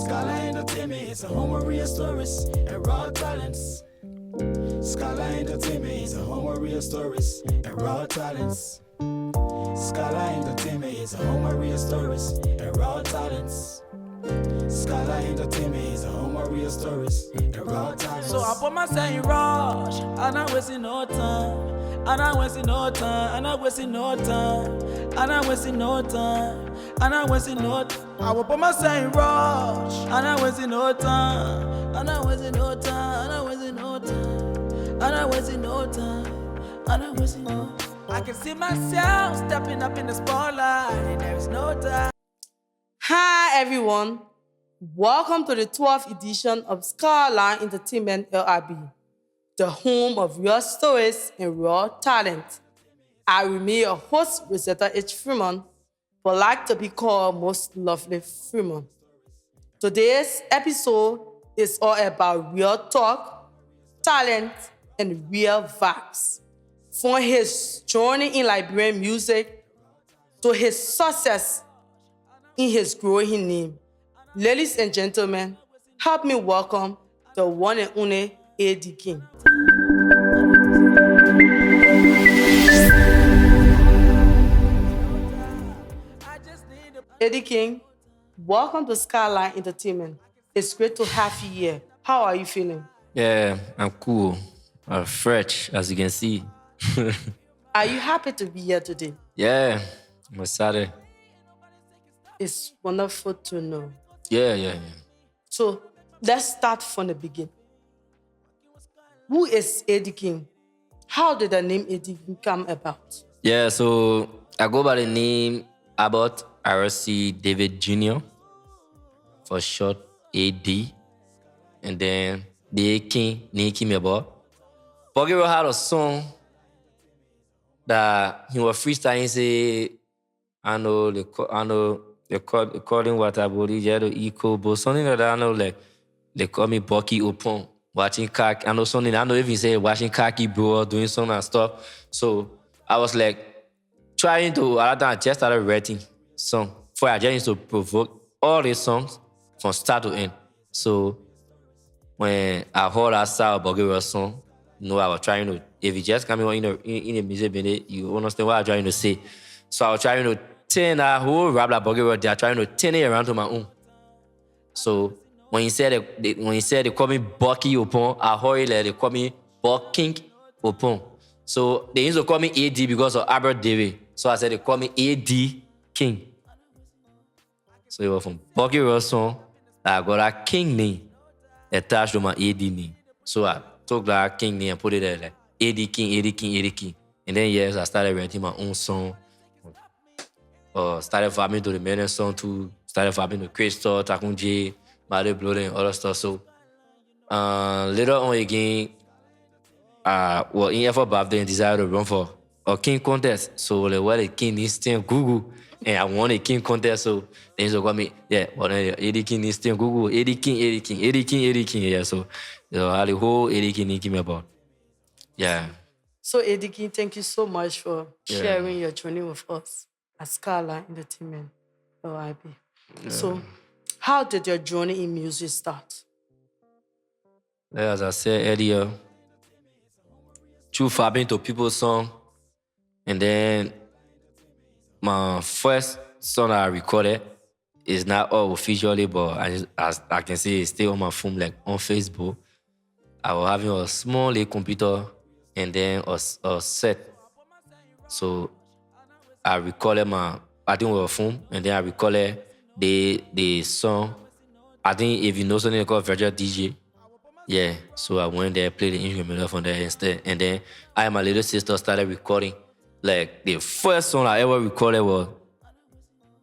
Skyline Entertainment is a home of real stories and raw talents. Skyline Entertainment is a home of real stories and raw talents. Skyline Entertainment is a home of real stories and raw talents. Skyline Entertainment is a home of real stories and raw talents. So I put myself in rush, and I'm wasting no time. And I'm wasting no time, and I'm wasting no time, and I'm wasting no time, and I'm wasting no time. I will put myself in rush, and I'm wasting no time, and I'm wasting no time, and I'm wasting no time, and I'm wasting no time, and I'm wasting no time. I can see myself stepping up in the spotlight, and there's no time. Hi everyone, welcome to the 12th edition of Skyline Entertainment LRB, the home of real stories and raw talent. I remain your host, Rosetta H. Freeman, but like to be called Most Lovely Freeman. Today's episode is all about real talk, talent, and real vibes. From his journey in Liberian music to his success in his growing name. Ladies and gentlemen, help me welcome the one and only A.D. King. A.D. King, welcome to Skyline Entertainment. It's great to have you here. How are you feeling? Yeah, I'm cool. I'm fresh, as you can see. Are you happy to be here today? Yeah, I'm excited. It's wonderful to know. Yeah. So let's start from the beginning. Who is A.D. King? How did the name A.D. King come about? Yeah, so I go by the name Abbott R.C. David Jr., for short, A.D. And then the King, Niki Mebo. Bogero had a song that he was freestyling, say, I know according what I believe, yeah, the eco, but something like that, I know, like, they call me Bucky Upon, watching khaki, I know something, I know even say watching khaki, bro, doing some and stuff. So I was like, trying to, I just started writing song. For I just used to provoke all these songs from start to end. So when I heard that style Bogero song, you know, I was trying to, if you just come in a music video, you understand what I'm trying to say. So I was trying to turn that whole rap like Bogero, they're trying to turn it around to my own. So when he said they call me Bucky Upon, I heard it like they call me Bucking Upon. So they used to call me AD because of Albert David. So I said they call me AD King. So it was from Bucky Rosson that I got that King name attached to my AD name. So I took that King name and put it there like AD King, AD King, AD King. And then yes, I started writing my own song. Started vibing to the main song too. Started vibing to Crystal, Takunji, Made Blood and other stuff. So later on again, well, in effort birthday and decided to run for a King contest. So like, what the King needs to Google. And I won a King contest, so they used to call me, yeah, but AD King needs to Google, AD King, AD King, AD King, AD King, yeah. So how the whole AD King came about. Yeah. So A.D. King, thank you so much for sharing your journey with us at Skyline Entertainment, LIB. Yeah. So how did your journey in music start? As I said earlier, through fabbing to people's song, and then my first song I recorded is not all officially, but as I can see, it's still on my phone, like on Facebook. I was having a small little computer and then a set. So I recorded I think with a phone, and then I recorded the song. I think if you know something called virtual DJ, yeah. So I went there, played the instrumental from there instead, and then I and my little sister started recording. Like, the first song I ever recorded was,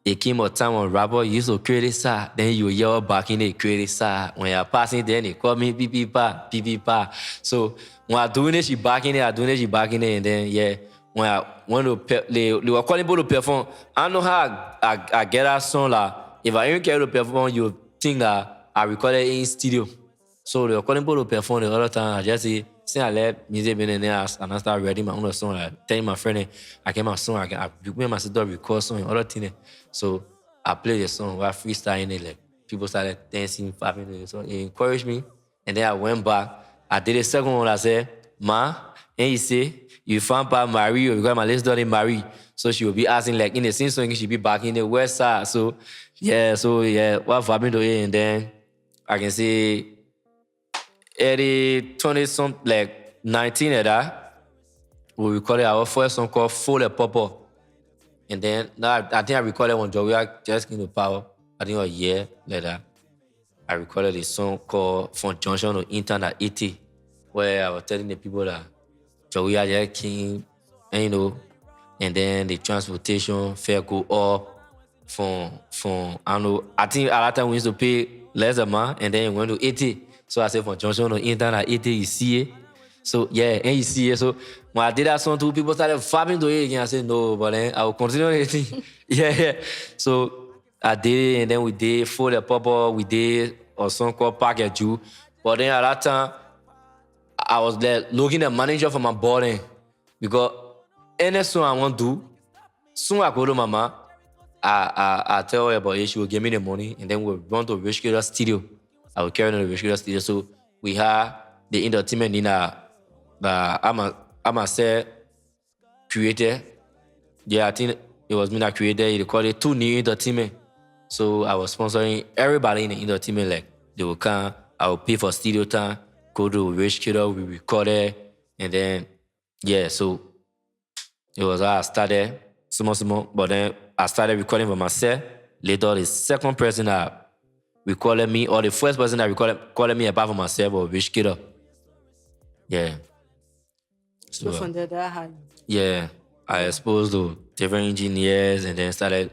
it came a time when rapper used to create a side, then you yell back in the create a side. When you're passing, then they call me PPPA. So when I'm doing it, she back in it, and then, yeah, when I went to, they were calling people to perform. I don't know how I get that song, like, if I even care to perform, you think that I recorded it in studio. So they were calling people to perform the other time. I just say, since I left music business and I started writing my own song, like telling my friend, I get my song, I made my sister record song and other things. So I played the song while freestyling it, like people started dancing, fapping to it. So it encouraged me. And then I went back. I did a second one. I said, Ma, and he say, you found by Marie, because my little daughter Marie. So she will be asking, like, in the same song, she be back in the west side. So yeah, what fapping to it. And then I can say, early 20 some, like 19 of that, we recorded our first song called Full of Papa. And then now I think I recorded one job. We are just came to power. I think a year later, I recorded a song called From Junction to Intern at 80, where I was telling the people that we are just king, and and then the transportation fare go up from I don't know. I think at that time we used to pay less amount, and then it went to 80. So I said from Junction to Intern at 80, you see it. So yeah, and you see it. So when I did that song too, people started fapping to it again. I said no, but then I will continue it. yeah. So I did it, and then we did For the Papa, we did a song called Packet Jew. But then at that time, I was like looking at manager for my boarding because any song I want to do, soon I go to mama, I tell her about it, she will give me the money, and then we'll run to Rich Kidder Studio. I will carry on to the Rich Kidder Studio. So we had the entertainment in I'm a say creator. Yeah, I think it was me that created it. They called it Two New Entertainment. So I was sponsoring everybody in the entertainment. Like they will come, I will pay for studio time, go to Rich Kidder, we recorded, and then yeah, so it was how I started small, but then I started recording for myself. Later, the second person that recorded me, or the first person that recorded me apart from myself was Rich Kidder. Yeah. So from there, that how you... Yeah, I exposed to different engineers and then started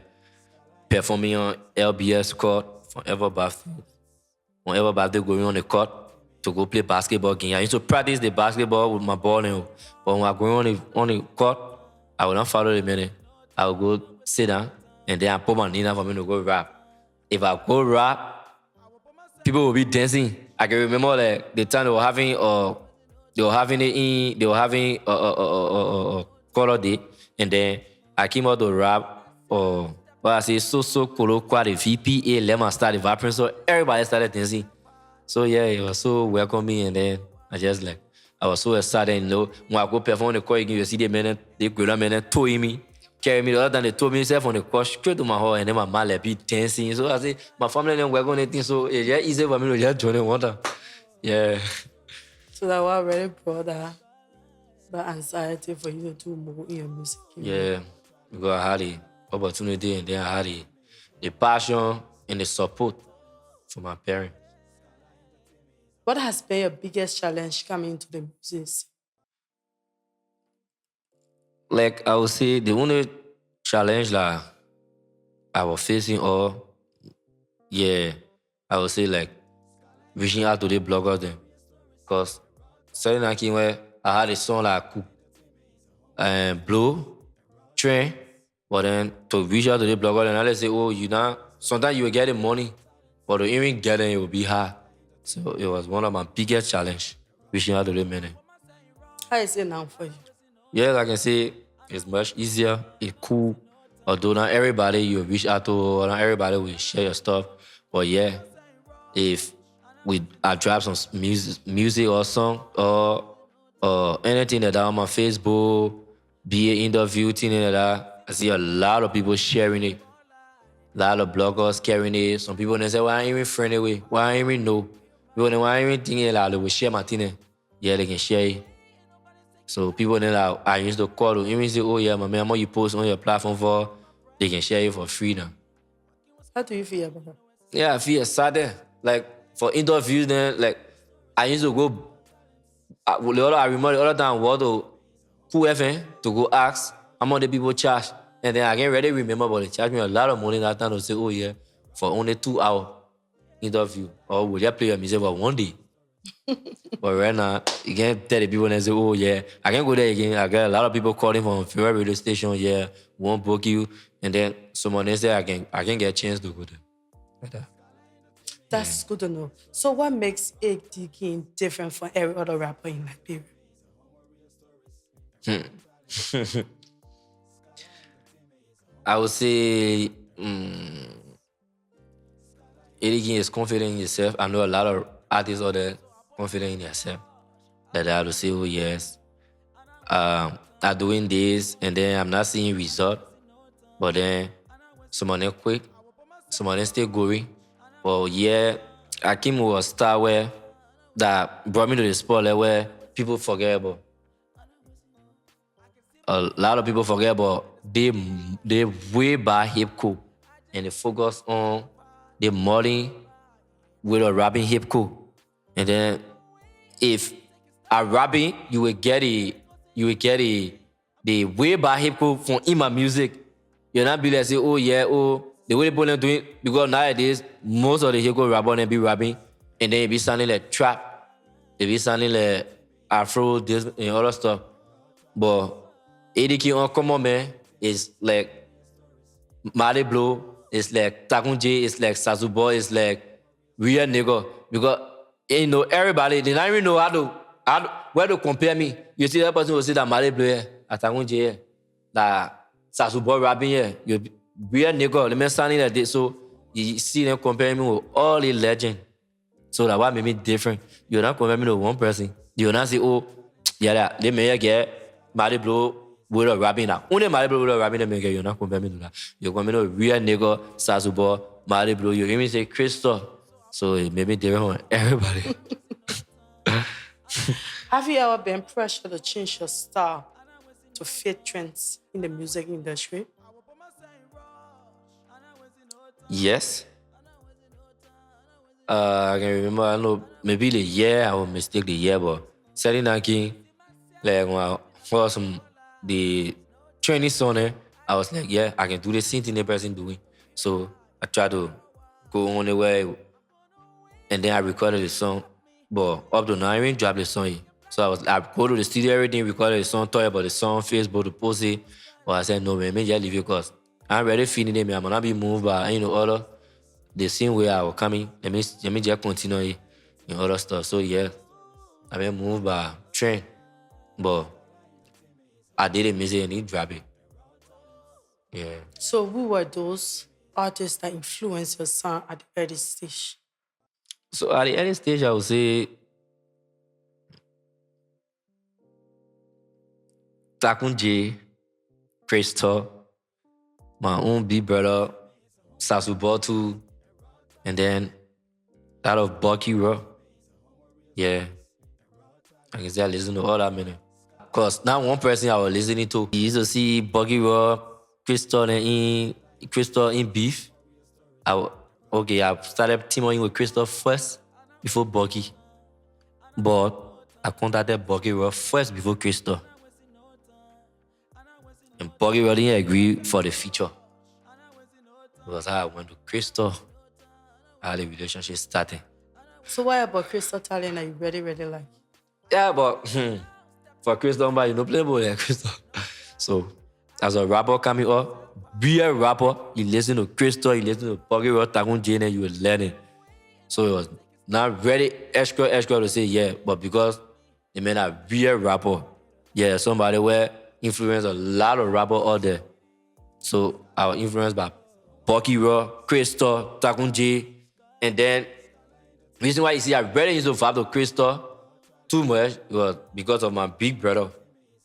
performing on LBS court from ever birthday. Whenever birthday going on the court to go play basketball game. I used to practice the basketball with my ball, but when I go on the court, I will not follow the minute. I will go sit down and then I put my knee down for me to go rap. If I go rap, people will be dancing. I can remember like the time they were having a color day, and then I came out to rap but I say so colloquial the VPA let me start rapping, so everybody started dancing. So yeah, it was so welcoming, and then I was so excited, when I go perform on the court, you see the men, they go men towing me, carry me. The other time they told me myself on the court straight to my hall, and then my man like be dancing. So I say my family didn't work on anything, so it's just easy for me to just join the water. Yeah. So that was really brought that anxiety for you to do more in your music. Yeah, because I had the opportunity, and then I had the passion and the support from my parents. What has been your biggest challenge coming into the music? Like I would say, the only challenge that I was facing, or yeah, I would say like reaching out to the bloggers then, because certain like where I had a song like cook and blow train, but then to reach out to the blogger and let's say, oh, you know, sometimes you will get the money, but to even get it, it will be hard. So it was one of my biggest challenge, reaching out to the men. How is it now for you? Yeah, like I can say, it's much easier, it's cool. Although not everybody you reach out to, or not everybody will share your stuff. But yeah, if I drop some music or song or anything like that on my Facebook, be an interview, thing like that, I see a lot of people sharing it. A lot of bloggers carrying it. Some people they say, why ain't even friend away? Why ain't even know? People they why ain't even thinking like they will share my thing. Yeah, they can share it. So people then like, I used to call them, even say, oh yeah, my man, what you post on your platform for, they can share it for free now. How do you feel about that? Yeah, I feel excited. Like for interviews then, like I used to go I remember the other time I went to Cool FM to go ask how much the people charge. And then I can't really remember, but they charged me a lot of money that time to say, oh yeah, for only 2 hour interview. Or will you play your music for 1 day? But right now, you can't tell the people and say, oh yeah, I can't go there again. I got a lot of people calling from favorite radio station, yeah, won't book you. And then someone else say I can get a chance to go there. Like that. That's good to know. So what makes AD King different from every other rapper in Liberia? I would say Eddie is confident in yourself. I know a lot of artists out there confident in themselves. That they have to say, oh yes, I'm doing this and then I'm not seeing result. But then some of them quit, some of them still going. But yeah, Akim was a star where that brought me to the spotlight where people forget about. A lot of people forget about they way by Hipco and they focus on the modern with a rapping Hipco. And then if a rapping, you will get the way by Hipco from in my music. You'll not be like say, oh yeah, oh the way people are doing because nowadays most of the Hipco rapper they be rapping and then it be sounding like trap. It be sounding like Afro, this and other stuff. But ADK on come on man is like Mali Blow, it's like Takunji, it's like Sazubo, it's like real nigga. Because you know everybody, they don't even know where to compare me. You see that person will say that Mali Blow here, Takunji here, that Sazubo rapping here, you real nigga, the man sounding like this. So you see them comparing me with all the legend. So that what made me different. You're not comparing me to one person. You're not say, oh, yeah, they may get Mali Blow with a rapping now. Only Mali Blow with a rapping, you're not comparing me to that. You're comparing me to real nigga, Sazubo, Mali Blow. You hear me say Crystal. So it made me different from everybody. Have you ever been pressured to change your style to fit trends in the music industry? Yes. I can remember, I know maybe the year I will mistake the year, but setting that king, like when I was the training song, I was like, yeah, I can do the same thing the person doing. So I tried to go on the way, and then I recorded the song. But up to now, I didn't drop the song yet. So I go to the studio, everything, recorded the song, talk about the song, Facebook, to post it. But I said, no, man, maybe just leave it because I'm ready feeling it, man. I'm not be moved by, other, the same way I was coming. Let me just continue it and other stuff. So yeah, I've been moved by trend. But I did the music and he dropped it. Yeah. So who were those artists that influenced your sound at the early stage? So at the early stage, I would say Takun J, Crystal, my own big brother, Sasubo too, and then that of Bucky Raw. Yeah. I can say I listen to all that many. Cause now one person I was listening to, he used to see Bucky Raw, Crystal in beef. I started teaming with Crystal first before Bucky. But I contacted Bucky Raw first before Crystal. And Bucky Raw didn't agree for the feature. Because I went to Crystal. How the relationship started. So why about Crystal talent that you really, really like? Yeah, but for Crystal, you know, play ball like Crystal. So as a rapper coming up, be a rapper, you listen to Crystal, you listen to Bucky Raw, Takun Jane, and you will learn it. So it was not very extra to say yeah, but because it may not be a rapper, yeah, somebody where influenced a lot of rapper out there. So I was influenced by Bucky Raw, Crystal, Takun J, and then reason why you see I really used to vibe to Crystal too much was because of my big brother.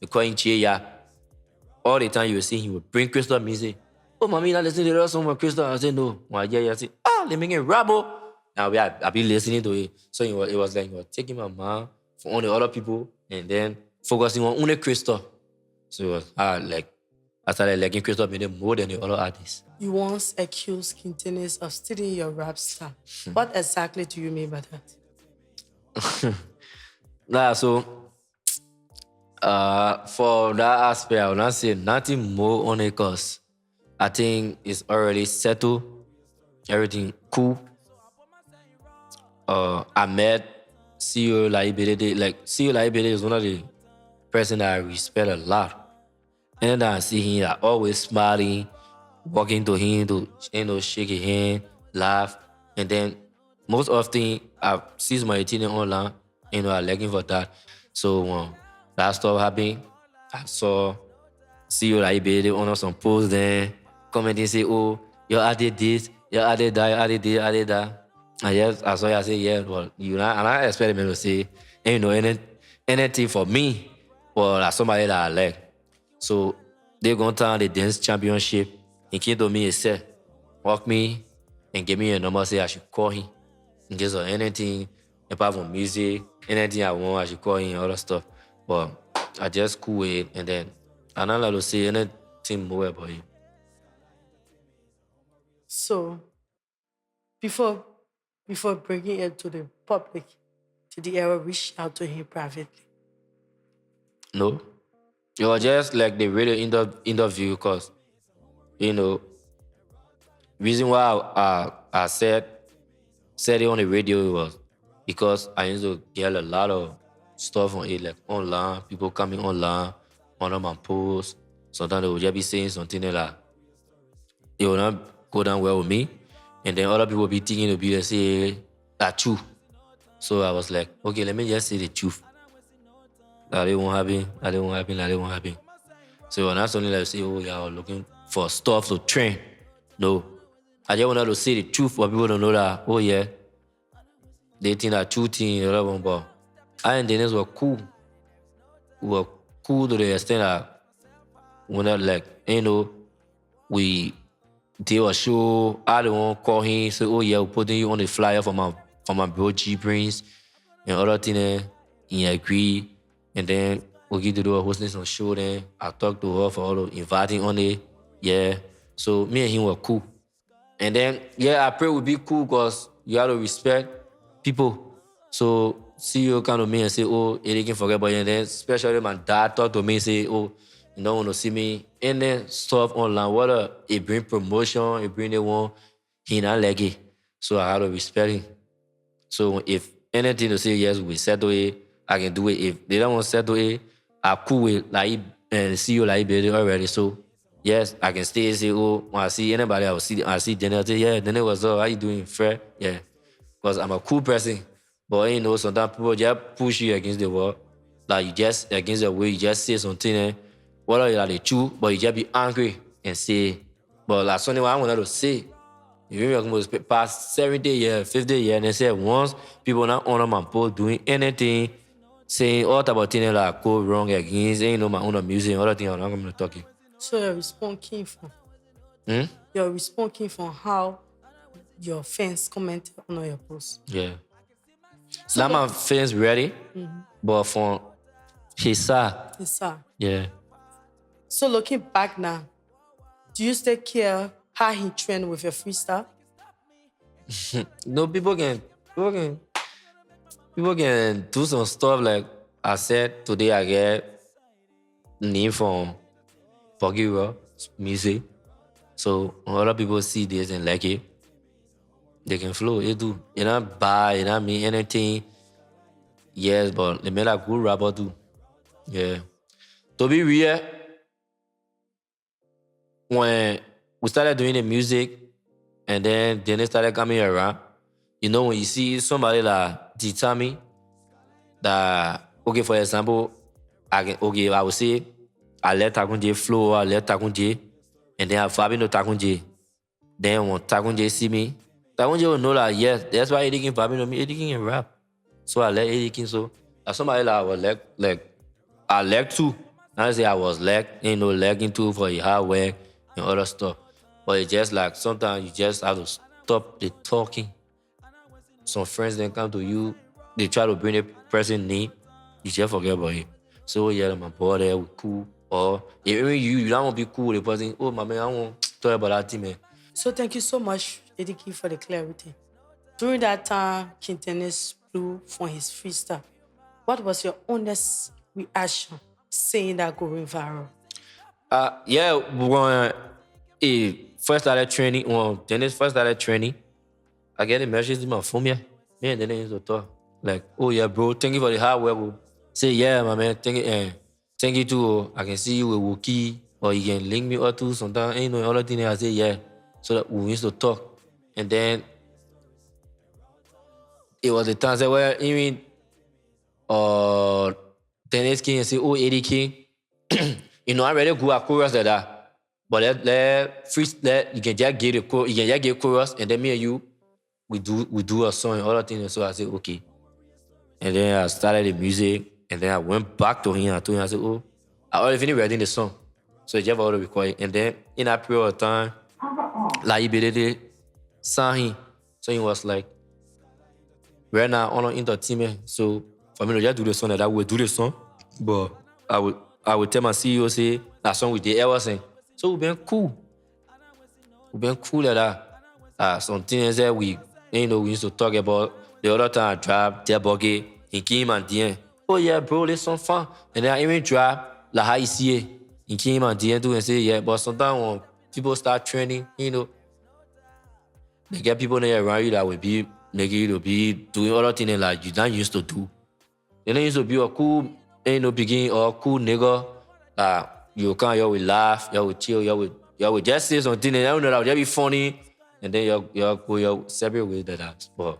We call him Chia. All the time you will see him would bring Crystal music. Oh, mommy, not listening to that song with Crystal. I said no. Well, yeah, I said, let me get Rabo. Now I be listening to it. So it was like he was taking my mom from all the other people and then focusing on only Crystal. So it was I started liking Crystal more than the other artists. You once accused King Tennis of stealing your rap style. What exactly do you mean by that? So for that aspect, I will not say nothing more on it because I think it's already settled. Everything cool. I met CEO Laibede. Like CEO Laibede is one of the person that I respect a lot. And then I see him always smiling, walking to him to shake his hand, laugh. And then most often I see my itinerary online, I like him for that. So when that stuff happened, I saw CEO Laibede on some posts there, commenting say, oh, you added this, you added that, you added this, you added that. And yes, I saw you, I say, yeah, well, you know, and I expect them to say, anything for me, or like somebody that I like. So they gone down the dance championship. He came to me and said, walk me and give me a number, say I should call him. In case of anything, apart from music, anything I want, I should call him, all that stuff. But I just cool with it, and then I don't like to say anything more about him. So before bringing it to the public, did you ever reach out to him privately? No. It was just like the radio interview because, you know, reason why I said it on the radio was because I used to get a lot of stuff on it, like online, people coming online, on my posts. Sometimes they would just be saying something like it will not go down well with me. And then other people will be thinking to be like, say, that true. So I was like, okay, let me just say the truth. That it won't happen, that it won't happen, that it won't happen. So when I suddenly like say, oh yeah, I was looking for stuff to train. No. I just wanted to say the truth for people to know that, oh yeah, they think that true thing, whatever, but I and Dennis were cool. We were cool to the extent that when I like, we did a show, I don't want to call him, say, oh yeah, we're putting you on the flyer for my bro G Brains and other thing there. He agreed. And then we get to do a hosting some show then. I talked to her for all the inviting on it. Yeah. So me and him were cool. And then, yeah, I pray we'll be cool because you have to respect people. So see you come to me and say, oh, they can forget about you. And then especially my dad talked to me and say, oh, you don't want to see me. And then stuff online, whether it bring promotion, it bring the one, he not like it. So I have to respect him. So if anything to say yes, we settle it, I can do it. If they don't want to settle it, I cool with like and see you like better already. So yes, I can stay and say, oh, when I see anybody, I see Daniel, say, yeah, Daniel, what's up? How you doing? Fair? Yeah. Because I'm a cool person. But sometimes people just push you against the wall. Like you just against the way you just say something, whether you like the truth, but you just be angry and say, but like something I wanted to say. If you almost past 70 years, 50 years, and they say once people not honor my post doing anything, saying all type of things like go wrong against, my own music and other things, I'm not going to talk it. So your response came from how your fans commented on your post. Yeah. So Now my fans ready, but from his side, yeah. So looking back now, do you still care how he trained with your freestyle? No, people can do some stuff like I said today. I get name from Poggy music, so when other people see this and like it, they can flow. It do. You not buy, you not mean anything. Yes, but they make a good rapper too. Yeah. To be real, when we started doing the music and then they started coming around, when you see somebody like determine that, okay, for example, I would say, I let Takunje flow, I let Takunje, and then I Fabi no Takunje. Then when Takunje see me, Takunje will know that, yes, that's why Edikin Fabi know me, Edikin can rap. So I let Edikin, so as somebody like I was like I like too. Not say I was lagging too for the hard work and other stuff. But it's just like sometimes you just have to stop the talking. Some friends then come to you, they try to bring the person name, you just forget about it. So yeah, my boy there, we cool. Or even you don't want to be cool with the person, oh my man, I want to talk about that thing, man. So thank you so much, Ediki, for the clarity. During that time, King Dennis blew for his freestyle. What was your honest reaction saying that going viral? Yeah, when he first started training, when Dennis first started training, I get a message in my phone, yeah. Me and Dennis used to talk. Like, oh yeah, bro, thank you for the hard work, bro. Say, yeah, my man, thank you too. I can see you with Wookie, or you can link me up to sometimes, other thing I say, yeah. So that we used to talk. And then it was the time where even Dennis King and say, oh, Eddie King, I already go a chorus like that. But let you can just get the chorus, you can just get chorus, and then me and you we do a song and other things. So I said, okay. And then I started the music, and then I went back to him. I told him, I said, oh, I already finished writing the song. So he just already recorded. And then in that period of time, like he did saw him. So he was like, right now on entertainment. So for me to just do the song that I would do the song. But I would tell my CEO, say, that song we did ever sing. So we've been cool. We've been cool like that. Some things that we used to talk about. The other time I dropped their bucket, he came and DM. Oh yeah, bro, this song fun. And then I even drop like how you see it. He came and DM too and say, yeah, but sometimes when people start trending, they get people there around you that will be making you to be doing other things like you don't used to do. You don't used to be a cool, begin or cool nigga. You come, you will laugh, you will chill, you will just say something and you know that will just be funny. And then you go your separate ways that. But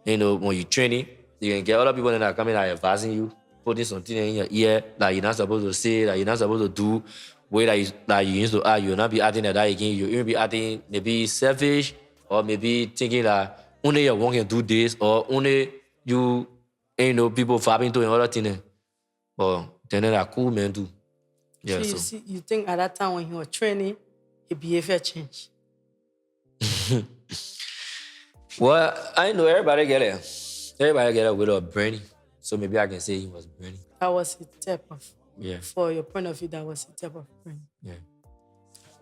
when you training, you can get other people that are coming and advising you, putting something in your ear that you're not supposed to say, that you're not supposed to do, way that you used to act, you'll not be acting like that again. You'll even be acting maybe selfish, or maybe thinking that only your one can do this, or only you people vibing to another thing. But then that cool man do. Yeah, so you think at that time when he was training, his behavior changed? Well, I know everybody get it. Everybody get it with a brainy. So maybe I can say he was brainy. That was his type of, yeah. For your point of view, that was his type of brain. Yeah.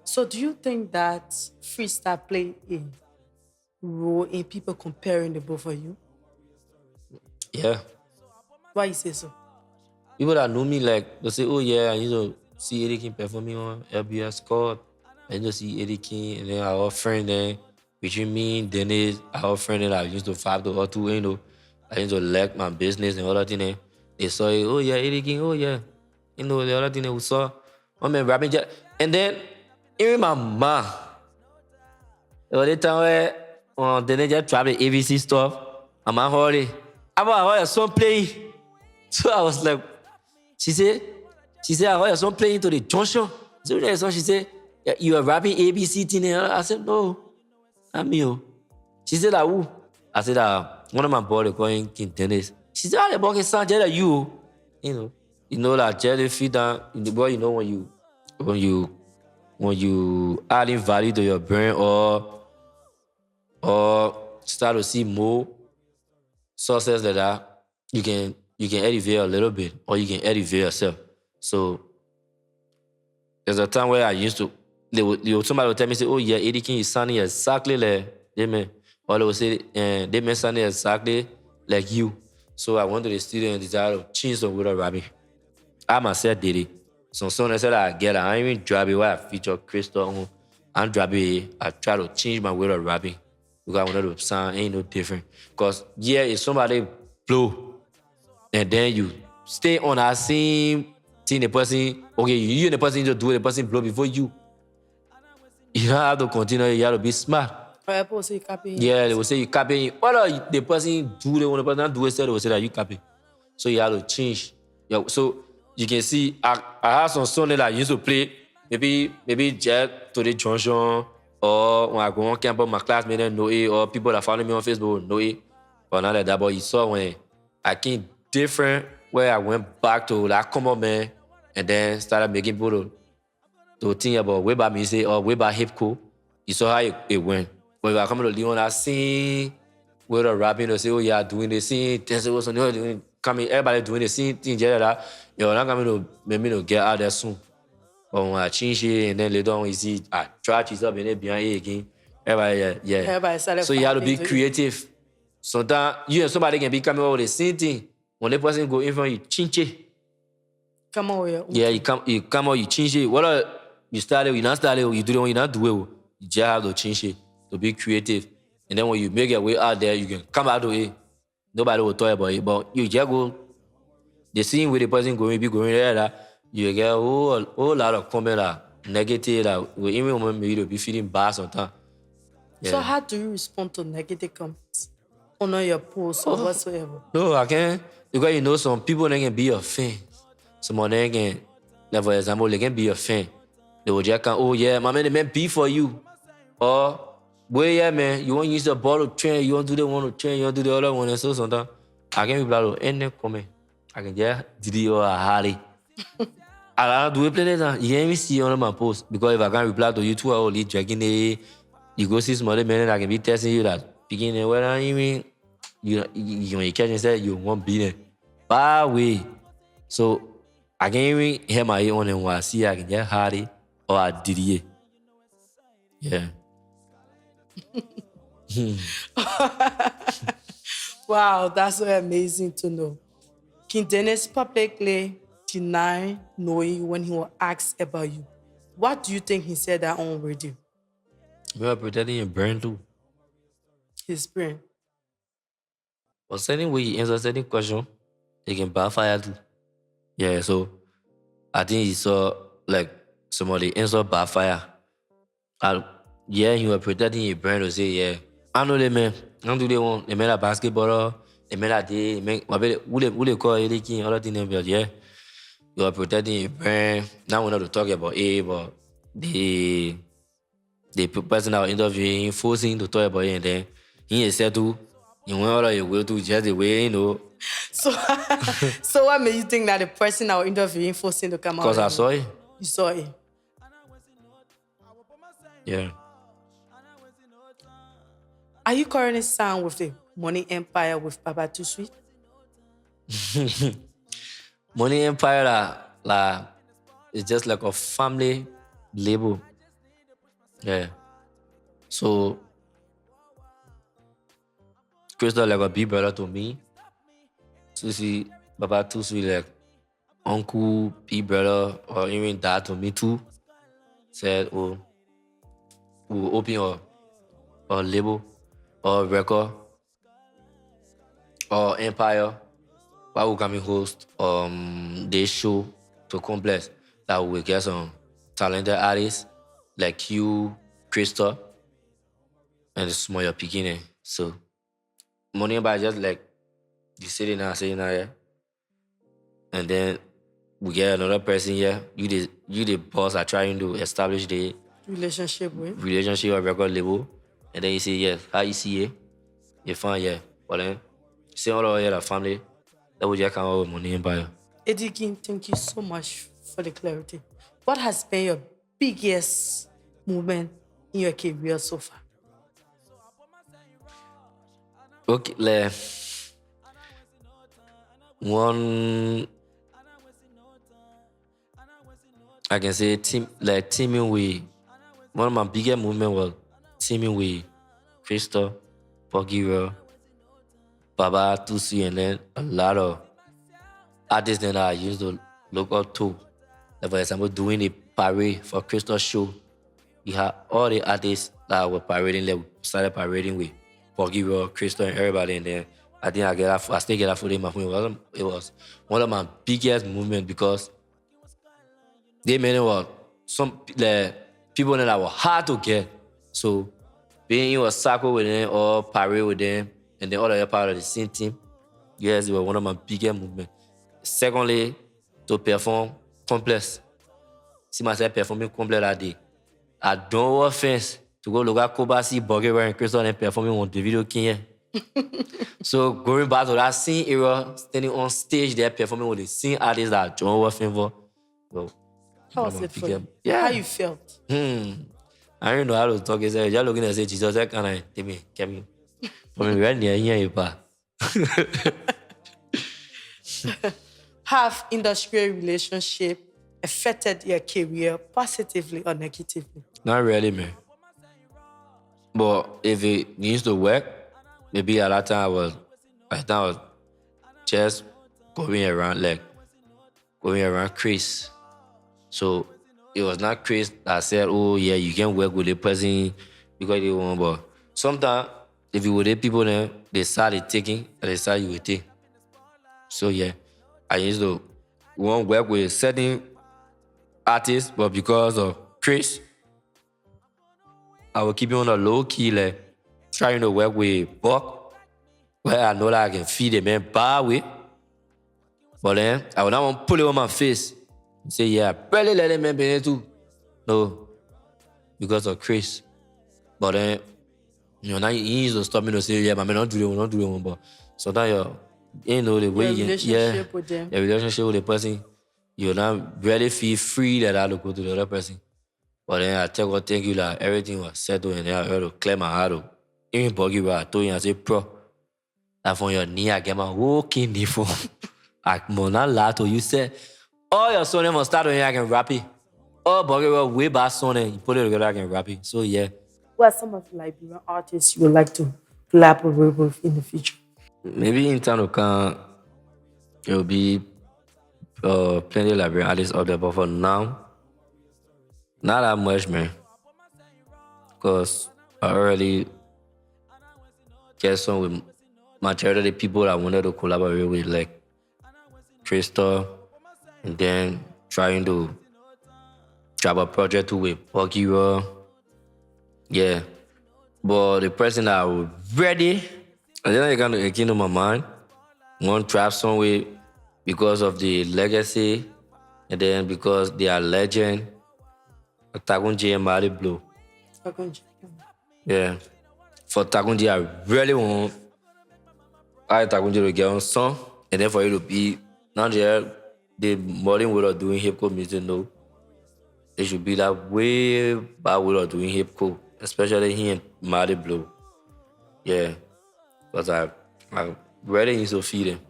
So do you think that freestyle played a role in people comparing the both of you? Yeah. Why you say so? People that know me, like, they say, oh yeah, I used to see Eddie King performing on LBS Court. I used to see Eddie King, and then our friend then, between me, Dennis, our friend that I used to vibe to or two, I used to like my business and all that thing. They saw it, oh yeah, Eddie King, oh yeah. The other thing that we saw, my man rapping just, and then even my mom. There was the time where Dennis just dropped the ABC stuff, and my heard I heard a song playing. So I was like, she said, I heard a song playing to the junction. So that song, she said, yeah, you are rapping ABC thing. I said, no, not me. She said, who? I said, one of my boys going King Dennis. She said, the boy can sound just like you. You know that jelly feed down. Boy, when you adding value to your brain or start to see more success like that, you can elevate a little bit, or you can elevate yourself. So there's a time where I used to, somebody would tell me, say, oh yeah, Eddie King is sounding exactly like them, man. Or they would say, they may sound exactly like you. So I went to the studio and decided to change some way of rapping. I myself did it. Some song I said I get it. I even drop it where I feature Crystal on. I'm dropping it. I try to change my way of rapping because I wanted to sound ain't no different. Because yeah, if somebody blow and then you stay on that same thing, the person, okay, you and the person need to do it, the person blow before you. You don't have to continue, you have to be smart. People say you copying. Yeah, they will say you copying. What the person do, they want the person not do it, they will say that you copy. So you have to change. Yeah, so you can see, I have some song that I used to play, maybe jet to the junction, or when I go on campus, my classmates know it, or people that follow me on Facebook know it. But not like that, but you saw when I came different, where I went back to that common man, and then started making people to think about way back music or way back Hipco. You saw how it went. But if I come to leave on that scene, where the rapping, they say, oh yeah, doing the scene, everybody doing the same thing, just like that. You're not coming to make me to get out there soon. But when I change it, and then later on, you see, I try to up and then behind it again. Everybody, yeah. Everybody started so you have to be creative. Sometimes you and somebody can be coming over the same thing. When the person go in front, you change it. Come on, yeah. You come out, you change it. Whether you start it, you not start it, you do it, you not do it. You just have to change it to be creative. And then when you make your way out there, you can come out of it. Nobody will talk about it, but you just go. The scene where the person going, be going there, you get a whole lot of comment, negative, that will even want me to be feeling bad sometimes. Yeah. So how do you respond to negative comments on your posts or whatsoever? No, I can't. Because some people they can be your fan. Some of them can, like for example, they can be your fan. They will just come, oh yeah, my man, they meant be for you. Or boy, yeah, man, you want to use the ball to train, you want to do the one to train, you want to do the other one, and so sometimes I can reply to any comment. I can just did or a Harley. I do it play that. You can't even see on my post because if I can't reply to you 2 hours late, dragging the you go see some other men I can be testing you that beginning when I mean you catch and say you won't be there. By way. So I can even hear my own and what I see I can just Harley or I did it. Yeah. Wow, that's so amazing to know. King Dennis publicly denied knowing you when he was asked about you. What do you think he said that on radio? We are protecting your brain too. His brain. But certain way he answers certain question, it can backfire too. Yeah, so I think he saw like somebody answer backfire. And yeah, he was protecting his brain to say, yeah, I know they man. I don't do they want they made a basketball, they made a day, they make who they call it king, other thing but yeah. You are protecting your brain. Now we're not to talk about it, but the person that was interviewing forcing to talk about it and then he said to you went out of your way to just the way, you know. So, so what made you think that the person that was interviewing forced him to come out? Because I saw it. You saw it. Yeah. Are you currently signed with the Money Empire with Baba Too Sweet? Money Empire it's just like a family label. Yeah. So Crystal like a big brother to me. So see Baba Too Sweet like uncle, big brother, or even dad to me too. Said, oh, we'll open a label or record or empire. Why we can host this show to complex that we get some talented artists like you, Krista, and the small beginning. So money by just like you sitting now, yeah. And then we get another person here. You the boss are trying to establish the Relationship or record label. And then you say, yeah, how you see it? You find yeah. But then see all over here the family that we just come out with Money Empire. Eddie King, thank you so much for the clarity. What has been your biggest movement in your career so far? Okay, one I can say teaming with one of my biggest movement was teaming with Krista, Poggira, Baba Tusi, and then a lot of artists that I used to look up to. Like for example, doing the parade for Krista show. We had all the artists that were parading, like we started parading with Poggira, Krista, and everybody, and then I think I still get that footage in my phone. It was one of my biggest movements because they made it was some people that were hard to get. So being in a circle with them or parade with them and then all of them part of the same team, yes, it was one of my biggest movements. Secondly, to perform complex. See myself performing complex that day. I don't offense to go look at Kobasi, Bulgaria, and Crystal and performing on the video king. So going back to that same era, standing on stage there performing with the same artists that John was for. Well, how was it for you? Yeah. How you felt? I don't know how to talk. Just looking at say Jesus, I can't tell me, come in. For me, right near here, you pa. Have industrial relationship affected your career positively or negatively? Not really, man. But if it needs to work, maybe at that time I was just going around Chris. So it was not Chris that said, oh yeah, you can work with the person because they want, but sometimes if you were the people then they started taking and they started you would take. So yeah, I used to want to work with certain artists, but because of Chris, I will keep it on a low key, like trying to work with Buck, where I know that I can feed the man bad way. But then I would not want to pull it on my face and say, yeah, barely let the man be there too. No, because of Chris. But then You know, now you used to stop me to say, yeah, but man, don't do the one, but sometimes you know the way Your you can, relationship with them. your relationship with the person, you not really feel free that I had to go to the other person. But then I tell God, thank you, like everything was settled, and then I had to clear my heart. Even buggy where I told you, I said, bro, that from your knee, I get my whole kidney from. I not lie to you, said, all your son must start on here, I can rap it. All buggy were way back son, and you put it together, I can rap it. So yeah. What are some of the Liberian artists you would like to collaborate with in the future? Maybe in time to come, it will be plenty of Liberian artists out there, but for now, not that much, man. Because I already get some with majority of the people I wanted to collaborate with, like Crystal, and then trying to drop a project with Buggy Raw. Yeah. But the person that I was ready, and then it came to my mind, one trap song with because of the legacy, and then because they are legend, Tagunji and Mali Blue. Yeah. For Tagunji, I really want Tagunji to get on song, and then for you to be not just the modern way of doing hip hop music, no. It should be that way bad way of doing hip hop, especially here in Mali Blue. Yeah. Because I really need to feel them.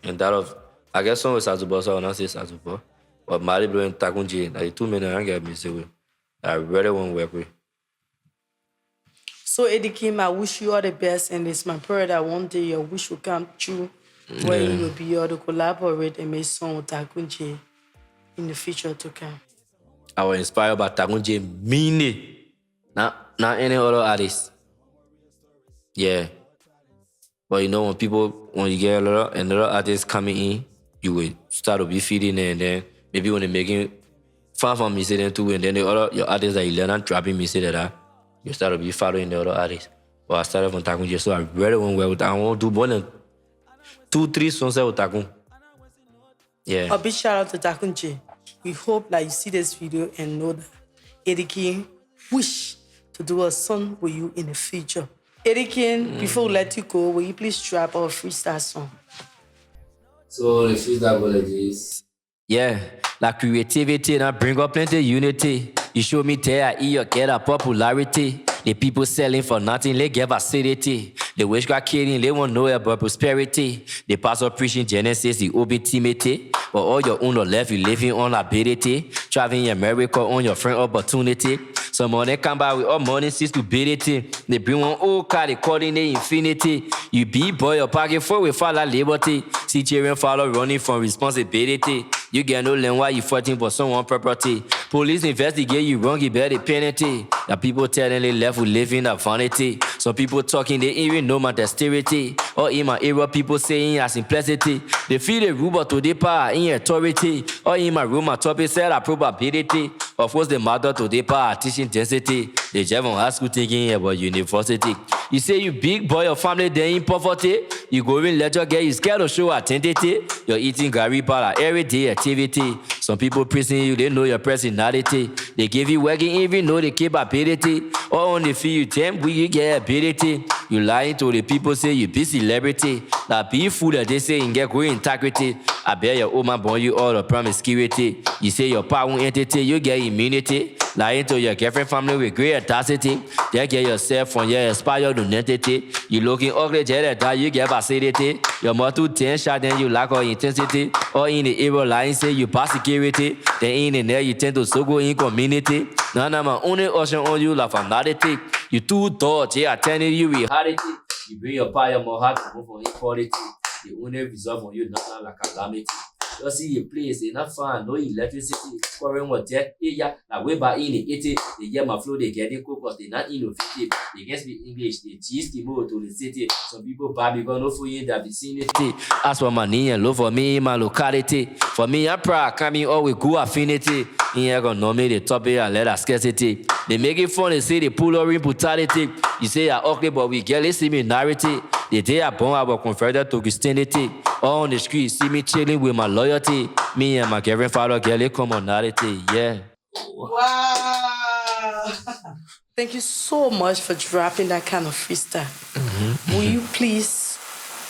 And that of I guess some with Sazuba, so I will not say Sazuba. But Mali Blue and Tagunji, like the two men I get music with. I really want to work with. So Eddie Kim, I wish you all the best, and it's my prayer that one day your wish will come true, where you will be able to collaborate and make song with Takunji in the future to come. I was inspired by Takunji Mine, not any other artist. Yeah. But you know, when you get another artist coming in, you will start to be feeding it, and then maybe when they're making fun from music then too, and then your artists that you learn and dropping music that you start to be following the other artists. But I started from Takunji, so I really want to work with I want to do more than 2-3 songs with Takun. Yeah. A big shout out to Takunji. We hope that you see this video and know that Eddie Kim wish to do a song with you in the future. Eddie Kim, before we let you go, will you please drop our freestyle song? So the freestyle go like this. Yeah, la creativity and bring up plenty unity. You show me there, you get a popularity. The people selling for nothing, they give acidity. The witchcraft kidding, they won't know about prosperity. The pastor preaching Genesis, the obituity. But all your own left, you living on ability. Traveling America on your friend opportunity. Some money come by with all money since stupidity. They bring one old car, they call it the infinity. You be boy, your pocket full with follow liberty. See children follow running from responsibility. You get no land while you fighting for someone's property. Police investigate you wrong, you better the penalty. The people telling they left with living a vanity. Some people talking, they even know my dexterity. Or in my era, people saying as simplicity. They feel the rule to their power in authority. Or in my room, my topic said a probability. Of course, the matter to their power teaching density. They just want high school thinking about university. You say you big boy, your family they in poverty. You go in let your girl, you scared to show identity. You're eating Gary Bala everyday activity. Some people praising you, they know your personality. They give you working even though they keep ability. Or on the feel you temp, we you get ability. You lying to the people, say you be celebrity. That be fool that they say and get great integrity. I bet your old man born you all the promiscuity. You say your power entity, you get immunity. Lying to your girlfriend family with great audacity. They get yourself from your expired identity. You looking ugly, just that you get acidity. Your more to 10 shot, then you lack of intensity. Or in the evil line, say you pass security. Then in the net, you tend to so go in community. None of my only option on you, like fanality. You too thought, yeah, I telling you reality. You bring your power more hard to move on equality. The only result on you, not like calamity. You see your place, they not fun, no electricity. Scoring what there, yeah, like way back in the 80s, they get my flow, they get the cook, they not innovative. They can speak English, they teach the move to the city. Some people buy because no food in the vicinity. As for money and love for me in my locality. For me, I'm proud, coming all with good affinity. In here, gonna know me the topic and let us scarcity. They make it fun, they say they pull or in brutality. You say you're ugly, but we get a similarity. The day I born, I was converted to Christianity. All on the street, see me chilling with my loyalty. Me and my girlfriend father, girl, commonality, yeah. Wow! Thank you so much for dropping that kind of freestyle. Will you please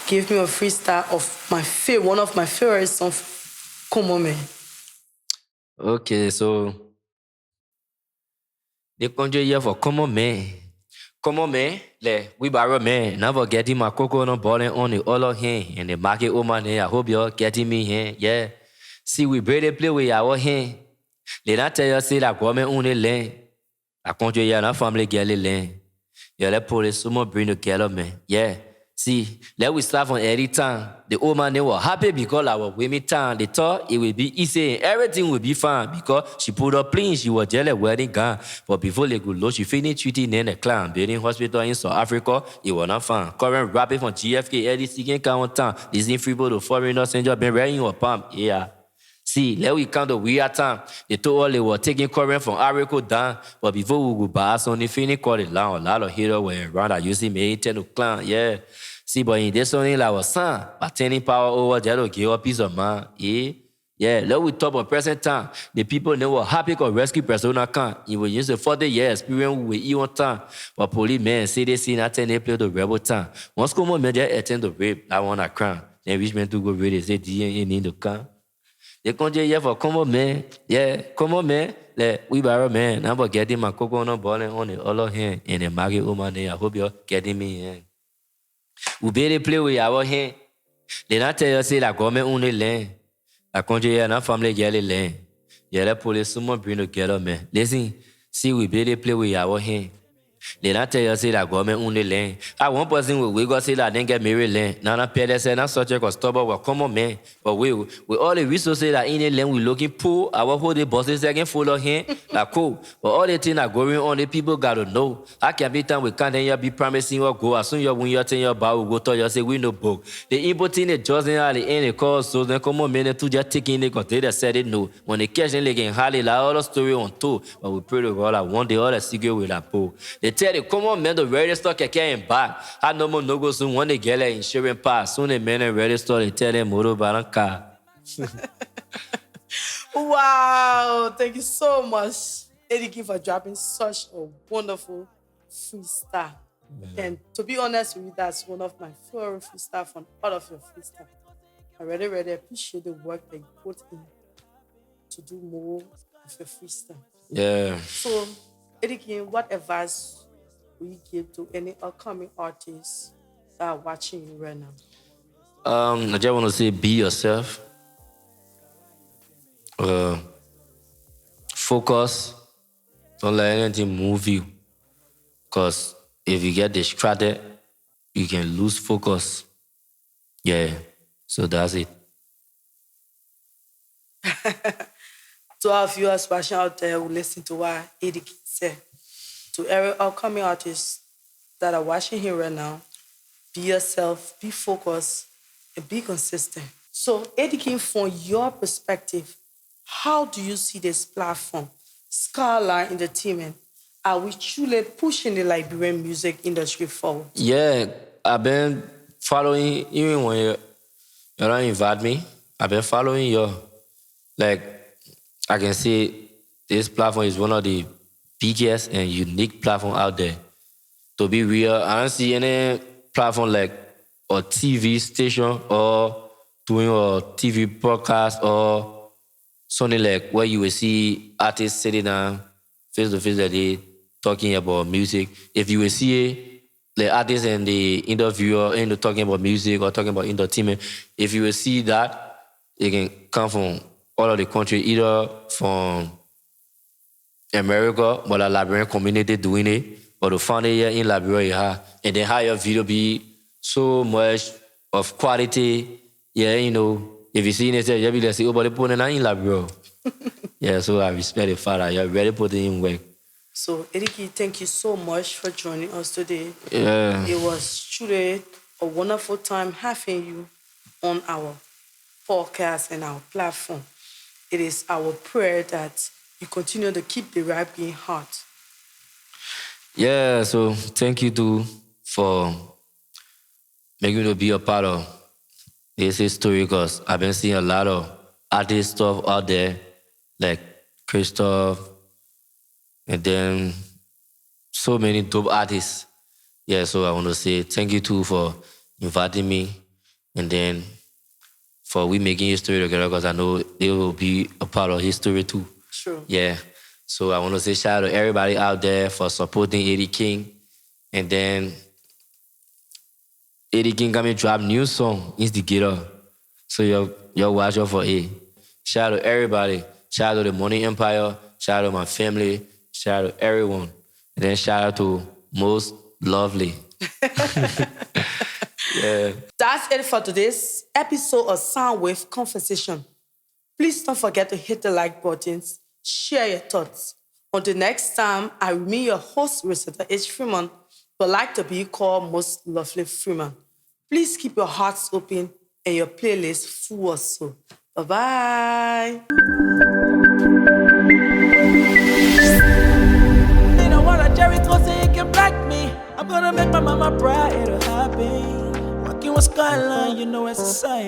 give me a freestyle of one of my favorite songs, Come On Man? Okay, so they conjure here for come on man. Come on man, like we borrow man. Never getting my cocoa no balling on the other hand. And the market woman here, I hope you're getting me here. Yeah. See, we better play with our hand. They not tell you say that government on the land. I conjure here, not family girl land. Yeah, let police someone bring together, man. Yeah. See, let we start from every time. The old man, they were happy because our women time. They thought it would be easy and everything would be fine because she put up plane, she was jelly wedding gown. But before they could load, she finished treating in the clan. Building hospital in South Africa, it was not fine. Current rapping from GFK, Eddie seeking count time. This in free to foreigners and just been riding your pump. Yeah. See, let we count the weird time. They told all they were taking current from Arico down. But before we go buy on the finish call it loud. A lot of haters were around. I usually made 10 to clan, yeah. See, but in this one, like was son, by turning power over there to give a piece of mind, yeah. Yeah, let we talk about present time. The people they were happy because rescue persona can't. It was just a 40 year experience with you on time. But police men say they see nothing they play the rebel time. Once come on, man, they attend the rape, I want a crime. Then rich men to go ready, say DNA in the car. They conjure here for come on, man. Yeah, come on, man. Like, we borrow, man. Now, but getting my cocoa on balling on the other hand. And the market woman there, I hope you're getting me in. We better play with our hand. They not tell you, say, that government on the land. I conjure here, not family girl land. Yeah, the police, someone bring together, man. Listen, see, we better play with our hand. They not tell you say that government own the land. I one person will we go say that then get married land. Now not pay say not such a stubborn well come on man. But we all the resources that in the land we looking poor. Our whole the bosses again full of hand. Like cool. But all the things that going on, the people gotta know. I can't be time we can't then you be promising or go. As soon as when you're telling your bar we go to you say we no book. The important thing just in the end the cause so then come on man to just taking it because they just said it no. When they catch them they can hardly like all the story on two. But we pray to God that one day all the secret will that pull. They tell you, come on, man, the register can get back. I no more no go soon when they get an insurance pass. Soon the men and register, they tell them motor by car. Wow, thank you so much, Eddie, for dropping such a wonderful freestyle. And to be honest with you, that's one of my favorite freestyle from all of your freestyle. I really, really appreciate the work that you put in to do more of your freestyle. Yeah. So, Eddie, what advice will you give to any upcoming artists that are watching you right now? I just want to say be yourself. Focus. Don't let anything move you. Because if you get distracted, you can lose focus. Yeah. So that's it. To our viewers watching out there who listen to what Eddie said, to every upcoming artist that are watching here right now, be yourself, be focused, and be consistent. So, Eddie, from your perspective, how do you see this platform, Skyline Entertainment? Are we truly pushing the Liberian music industry forward? Yeah, I've been following, even when you don't invite me, I've been following you. Like, I can see this platform is one of the biggest and unique platform out there. To be real, I don't see any platform like a TV station or doing a TV broadcast or something like where you will see artists sitting down face to face that they talking about music. If you will see the artists and the interviewer talking about music or talking about entertainment, if you will see that, it can come from all of the country, either from America, but the Liberian community doing it, or the found it here in Liberia, and then how your video be so much of quality. Yeah, if you see it, you'll be like, oh, but they put it in Liberia. Yeah, so I respect the fact that you're really putting in work. So, Eriki, thank you so much for joining us today. Yeah. It was truly a wonderful time having you on our podcast and our platform. It is our prayer that you continue to keep the rap game hot. Yeah, so thank you too for making me be a part of this story because I've been seeing a lot of artist stuff out there, like Christoph, and then so many dope artists. Yeah, so I want to say thank you too for inviting me, and then for we making history together, because I know they will be a part of history too. True. Yeah. So I want to say shout out to everybody out there for supporting Eddie King. And then Eddie King coming drop new song, Instigator. So you're watch out for it. Shout out to everybody. Shout out to the Money Empire. Shout out to my family. Shout out to everyone. And then shout out to Most Lovely. Yeah. That's it for today's episode of Soundwave Conversation. Please don't forget to hit the like buttons, share your thoughts. Until next time, I remain your host, Rosetta H. Freeman, but like to be called Most Lovely Freeman. Please keep your hearts open and your playlist full of soul. Bye-bye. You know what, Jerry told say you can black me. I'm gonna make my mama proud, it'll happen. Walking with Skyline, you know it's a sight.